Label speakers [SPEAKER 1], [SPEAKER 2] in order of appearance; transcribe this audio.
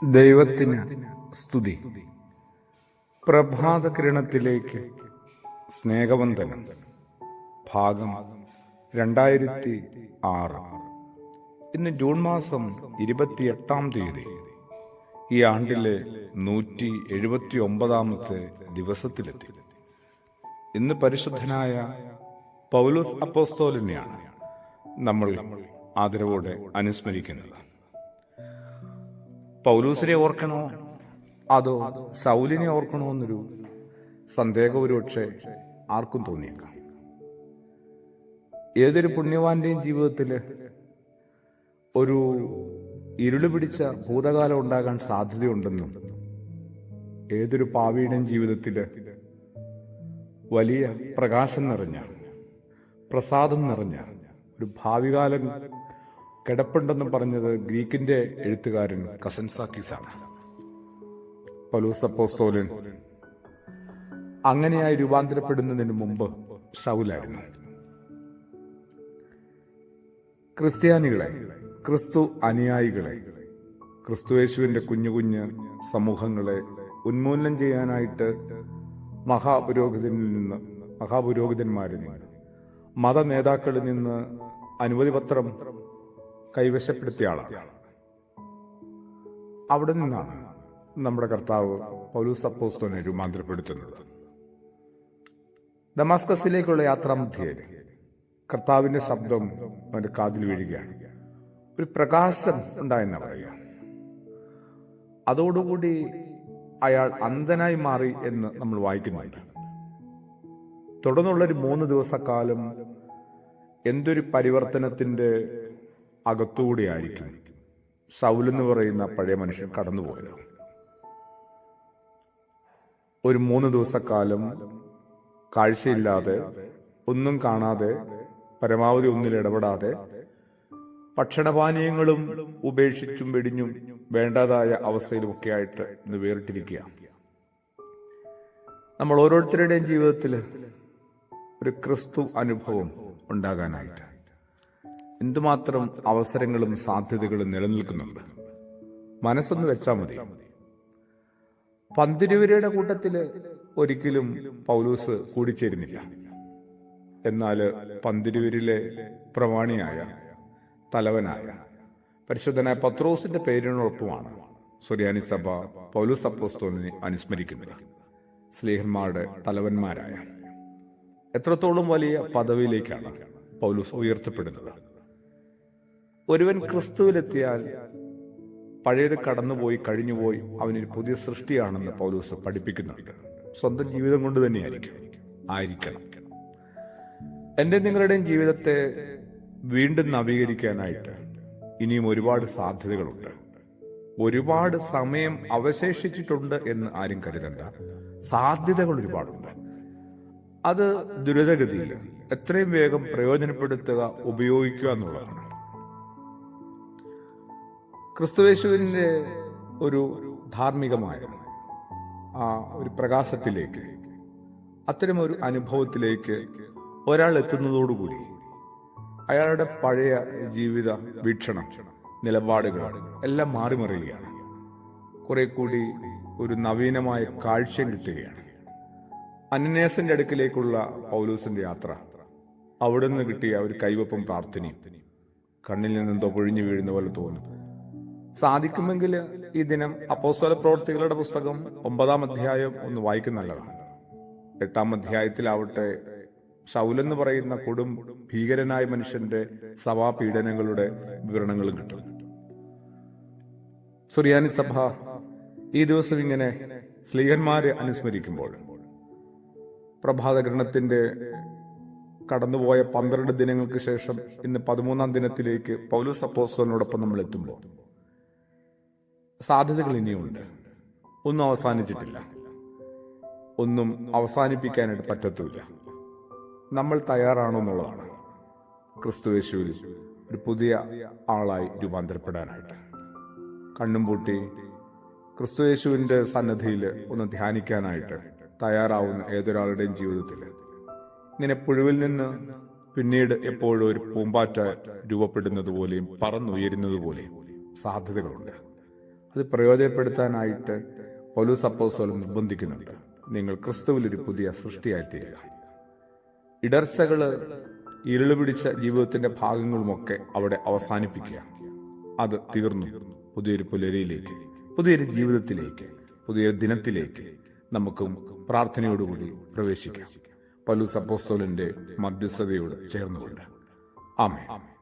[SPEAKER 1] ദൈവത്തിന് സ്തുതി. പ്രഭാത കിരണത്തിലേക്ക് സ്നേഹവന്ദനം. ഭാഗം 2006. ഇന്ന് ജൂൺ മാസം 28-ാം തീയതി. ഈ ആണ്ടിലെ 179-ാമത്തെ ദിവസത്തിലെത്തി. ഇന്ന് പരിശുദ്ധനായ പൗലോസ് അപ്പോസ്തലനെയാണ് നമ്മൾ ആദരവോടെ അനുസ്മരിക്കുന്നത്. പൗലൂസിനെ ഓർക്കണോ അതോ സൗലിനെ ഓർക്കണോ എന്നൊരു സന്ദേഹം ഒരുപക്ഷെ ആർക്കും തോന്നിയേക്കാം. ഏതൊരു പുണ്യവാന്റെയും ജീവിതത്തില് ഒരു ഇരുള് പിടിച്ച ഭൂതകാലം ഉണ്ടാകാൻ സാധ്യതയുണ്ടെന്നും ഏതൊരു പാപിയുടെയും ജീവിതത്തില് വലിയ പ്രകാശം നിറഞ്ഞ, പ്രസാദം നിറഞ്ഞ ഒരു ഭാവികാലം കിടപ്പുണ്ടെന്ന് പറഞ്ഞത് ഗ്രീക്കിന്റെ എഴുത്തുകാരൻ കസൻസാക്കിസാണ്. പൗലോസ് അപ്പോസ്തലൻ അങ്ങനെയായി രൂപാന്തരപ്പെടുന്നതിന് മുമ്പ് ശൗലായിരുന്നു. ക്രിസ്ത്യാനികളെ, ക്രിസ്തു അനുയായികളെ, ക്രിസ്തുയേശുവിന്റെ കുഞ്ഞു കുഞ്ഞ് സമൂഹങ്ങളെ ഉന്മൂലനം ചെയ്യാനായിട്ട് മഹാപുരോഹിതന്മാരിൽ നിന്ന്, മത നേതാക്കളിൽ നിന്ന് അനുമതി പത്രം കൈവശപ്പെടുത്തിയ ആളാണ്. അവിടെ നിന്നാണ് നമ്മുടെ കർത്താവ് പൗലോസ് അപ്പോസ്തലനെ രൂപാന്തരപ്പെടുത്തുന്നത്. ദമാസ്കസിലേക്കുള്ള യാത്രാമധ്യയിൽ കർത്താവിന്റെ ശബ്ദം അവന്റെ കാതിൽ വീഴുകയാണ്. ഒരു പ്രകാശം ഉണ്ടായെന്നാ പറയുക. അതോടുകൂടി അയാൾ അന്ധനായി മാറി എന്ന് നമ്മൾ വായിക്കുന്നുണ്ട്. തുടർന്നുള്ളൊരു 3 ദിവസക്കാലം എന്തൊരു പരിവർത്തനത്തിന്റെ അകത്തുകൂടിയായിരിക്കും ശൗലെന്ന് പറയുന്ന പഴയ മനുഷ്യൻ കടന്നുപോയത്. ഒരു 3 ദിവസക്കാലം കാഴ്ചയില്ലാതെ, ഒന്നും കാണാതെ, പരമാവധി ഒന്നിൽ ഇടപെടാതെ, ഭക്ഷണപാനീയങ്ങളും ഉപേക്ഷിച്ചും വെടിഞ്ഞും വേണ്ടതായ അവസ്ഥയിലുമൊക്കെ ആയിട്ട് ഇന്ന് വേറിട്ടിരിക്കുക. നമ്മൾ ഓരോരുത്തരുടെയും ജീവിതത്തിൽ ഒരു ക്രിസ്തു അനുഭവം ഉണ്ടാകാനായിട്ട് എന്തുമാത്രം അവസരങ്ങളും സാധ്യതകളും നിലനിൽക്കുന്നുണ്ട്. മനസ്സൊന്ന് വെച്ചാൽ മതി. പന്തിരുവരുടെ കൂട്ടത്തില് ഒരിക്കലും പൗലോസ് കൂടിച്ചേരുന്നില്ല. എന്നാൽ പന്തിരുവരിലെ പ്രമാണിയായ, തലവനായ പരിശുദ്ധനായ പത്രോസിന്റെ പേരിനോടൊപ്പമാണ് സുറിയാനി സഭ പൗലോസ് അപ്പോസ്തലനെ അനുസ്മരിക്കുന്നത്. സ്ലീഹന്മാരുടെ തലവന്മാരായ എത്രത്തോളം വലിയ പദവിയിലേക്കാണ് പൗലോസ് ഉയർത്തപ്പെടുന്നത്. ഒരുവൻ ക്രിസ്തുവിലെത്തിയാൽ പഴയത് കടന്നുപോയി, കഴിഞ്ഞുപോയി, അവനൊരു പുതിയ സൃഷ്ടിയാണെന്ന് പൗലോസ് പഠിപ്പിക്കുന്നുണ്ട്. സ്വന്തം ജീവിതം കൊണ്ട് തന്നെയായിരിക്കണം. എന്റെ നിങ്ങളുടെയും ജീവിതത്തെ വീണ്ടും നവീകരിക്കാനായിട്ട് ഇനിയും ഒരുപാട് സാധ്യതകളുണ്ട്. ഒരുപാട് സമയം അവശേഷിച്ചിട്ടുണ്ട് എന്ന് ആരും കരുതണ്ട. സാധ്യതകൾ ഒരുപാടുണ്ട്. അത് ദ്രുതഗതിയിൽ എത്രയും വേഗം പ്രയോജനപ്പെടുത്തുക, ഉപയോഗിക്കുക എന്നുള്ളതാണ്. ക്രിസ്തുയേശുവിന്റെ ഒരു ധാർമ്മികമായ ആ ഒരു പ്രകാശത്തിലേക്ക്, അത്തരമൊരു അനുഭവത്തിലേക്ക് ഒരാൾ എത്തുന്നതോടുകൂടി അയാളുടെ പഴയ ജീവിത വീക്ഷണം, നിലപാടുകൾ എല്ലാം മാറിമറിയുകയാണ്. കുറെ കൂടി ഒരു നവീനമായ കാഴ്ചയും കിട്ടുകയാണ്. അനന്യാസിന്റെ അടുക്കിലേക്കുള്ള പൗലോസിന്റെ യാത്ര, അവിടെ നിന്ന് കിട്ടിയ ഒരു കൈവപ്പും പ്രാർത്ഥനയും കണ്ണിൽ നിന്നെന്തോ പൊഴിഞ്ഞു വീഴുന്ന പോലെ തോന്നും. സാധിക്കുമെങ്കിൽ ഈ ദിനം അപ്പോസ്തല പ്രവൃത്തികളുടെ പുസ്തകം 9-ാം അധ്യായം ഒന്ന് വായിക്കുന്ന നല്ലതാണ്. 8-ാം അധ്യായത്തിലാവട്ടെ ശൗലെന്ന് പറയുന്ന കൊടും ഭീകരനായ മനുഷ്യന്റെ സഭാപീഡനങ്ങളുടെ വിവരണങ്ങളും കിട്ടും. സുറിയാനി സഭ ഈ ദിവസം ഇങ്ങനെ സ്ലീഹന്മാരെ അനുസ്മരിക്കുമ്പോൾ പ്രഭാതകിരണത്തിന്റെ കടന്നുപോയ 12 ദിനങ്ങൾക്ക് ശേഷം ഇന്ന് 13-ാം ദിനത്തിലേക്ക് പൗലോസ് അപ്പോസ്തലനോടൊപ്പം നമ്മൾ എത്തുമ്പോൾ സാധ്യതകൾ ഇനിയുണ്ട്. ഒന്നും അവസാനിച്ചിട്ടില്ല. ഒന്നും അവസാനിപ്പിക്കാനായിട്ട് പറ്റത്തുമില്ല. നമ്മൾ തയ്യാറാണോ എന്നുള്ളതാണ് ക്രിസ്തുയേശുവിൽ ഒരു പുതിയ ആളായി രൂപാന്തരപ്പെടാനായിട്ട്. കണ്ണും പൂട്ടി ക്രിസ്തുയേശുവിന്റെ സന്നദ്ധിയിൽ ഒന്ന് ധ്യാനിക്കാനായിട്ട് തയ്യാറാവുന്ന ഏതൊരാളുടെയും ജീവിതത്തിൽ ഇങ്ങനെ പുഴുവിൽ നിന്ന് പിന്നീട് എപ്പോഴും ഒരു പൂമ്പാറ്റ രൂപപ്പെടുന്നത് പോലെയും പറന്നുയരുന്നത് പോലെയും സാധ്യതകളുണ്ട്. അത് പ്രയോജനപ്പെടുത്താനായിട്ട് പൗലോസ് അപ്പോസ്തലൻ നിർബന്ധിക്കുന്നുണ്ട്. നിങ്ങൾ ക്രിസ്തുവിലൊരു പുതിയ സൃഷ്ടിയായിത്തീരുക. ഇടർച്ചകള്, ഇരുള് പിടിച്ച ജീവിതത്തിന്റെ ഭാഗങ്ങളുമൊക്കെ അവിടെ അവസാനിപ്പിക്കുക. അത് തീർന്നു. പുതിയൊരു പുലരിയിലേക്ക്, പുതിയൊരു ജീവിതത്തിലേക്ക്, പുതിയൊരു ദിനത്തിലേക്ക് നമുക്കും പ്രാർത്ഥനയോടുകൂടി പ്രവേശിക്കാം. പൗലോസ് അപ്പോസ്തലന്റെ മധ്യസ്ഥതയോട് ചേർന്നുകൊണ്ട്. ആമേൻ.